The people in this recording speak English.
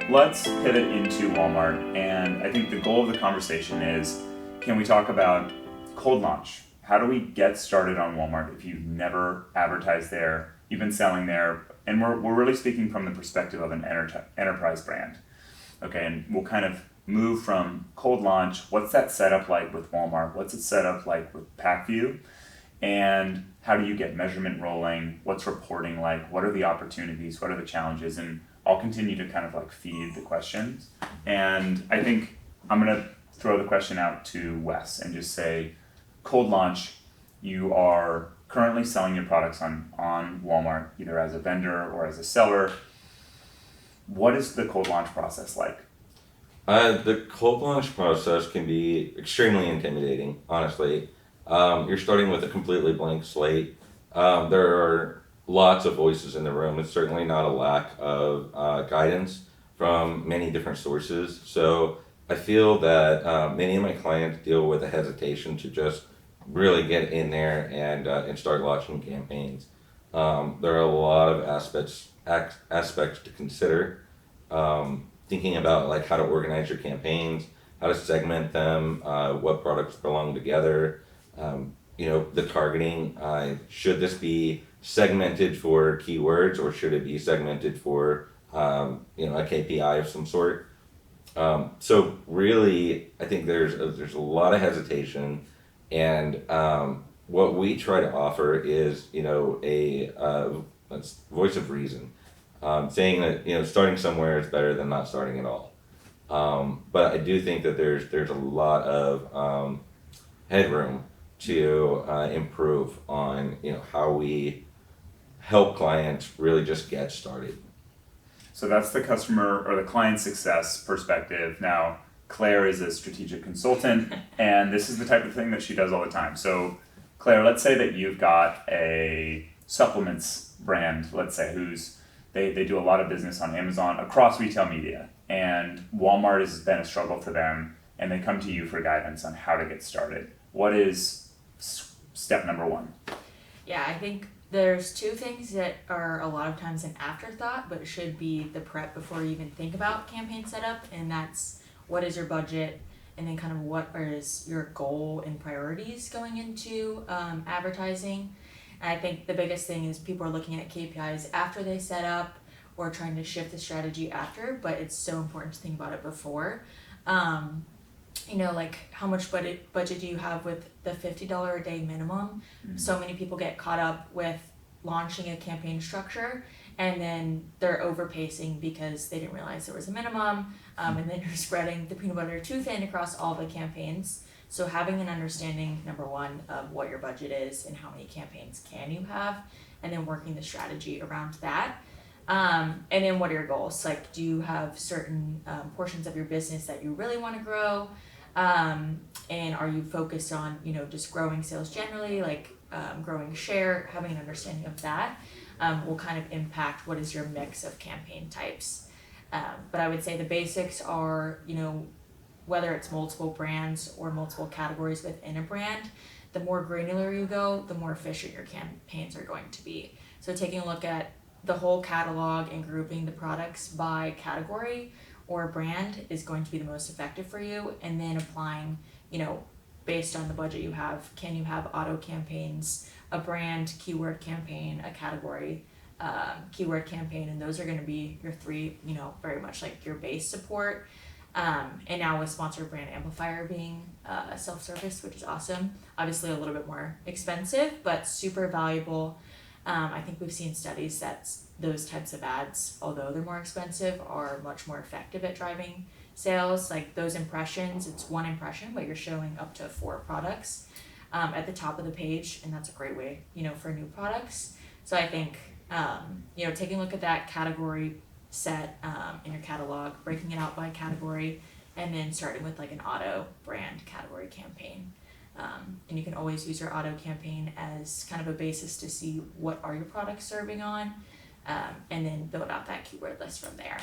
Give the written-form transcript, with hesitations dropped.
let's pivot into Walmart, and I think the goal of the conversation is, can we talk about cold launch? How do we get started on Walmart if you've never advertised there, you've been selling there, and we're really speaking from the perspective of an enterprise brand. Okay, and we'll kind of move from cold launch, what's that setup like with Walmart, what's it set up like with PackView, and how do you get measurement rolling, what's reporting like, what are the opportunities, what are the challenges, and I'll continue to kind of like feed the questions. And I think I'm gonna throw the question out to Wes and just say, cold launch, you are currently selling your products on Walmart, either as a vendor or as a seller. What is the cold launch process like? The cold launch process can be extremely intimidating, honestly. You're starting with a completely blank slate. There are lots of voices in the room. It's certainly not a lack of guidance from many different sources. So I feel that many of my clients deal with a hesitation to just really get in there and start launching campaigns. There are a lot of aspects to consider. Thinking about like how to organize your campaigns, how to segment them, what products belong together. The targeting. Should this be segmented for keywords or should it be segmented for a KPI of some sort? So really, I think there's a lot of hesitation, and what we try to offer is a voice of reason, saying that starting somewhere is better than not starting at all. But I do think that there's a lot of headroom to improve on how we help clients really just get started. So that's the customer or the client success perspective. Now, Claire is a strategic consultant, and this is the type of thing that she does all the time. So, Claire, let's say that you've got a supplements brand, let's say, they do a lot of business on Amazon across retail media, and Walmart has been a struggle for them, and they come to you for guidance on how to get started. What is step number one? Yeah, I think there's two things that are a lot of times an afterthought, but it should be the prep before you even think about campaign setup, and that's what is your budget, and then kind of what is your goal and priorities going into advertising. And I think the biggest thing is people are looking at KPIs after they set up or trying to shift the strategy after, but it's so important to think about it before. Like how much budget do you have with the $50 a day minimum? Mm-hmm. So many people get caught up with launching a campaign structure and then they're overpacing because they didn't realize there was a minimum, and then you're spreading the peanut butter too thin across all the campaigns. So having an understanding, number one, of what your budget is and how many campaigns can you have, and then working the strategy around that. And then what are your goals? Like, do you have certain portions of your business that you really want to grow? And are you focused on, just growing sales generally, like growing share? Having an understanding of that will kind of impact what is your mix of campaign types. But I would say the basics are, whether it's multiple brands or multiple categories within a brand, the more granular you go, the more efficient your campaigns are going to be. So taking a look at the whole catalog and grouping the products by category or brand is going to be the most effective for you, and then applying, based on the budget you have, can you have auto campaigns, a brand keyword campaign, a category keyword campaign, and those are going to be your three, very much like your base support. And now with sponsored brand amplifier being self-service, which is awesome, obviously a little bit more expensive, but super valuable. I think we've seen studies that those types of ads, although they're more expensive, are much more effective at driving sales. Like those impressions, it's one impression, but you're showing up to 4 products at the top of the page, and that's a great way, for new products. So I think, taking a look at that category set in your catalog, breaking it out by category, and then starting with like an auto brand category campaign. And you can always use your auto campaign as kind of a basis to see what are your products serving on, and then build out that keyword list from there.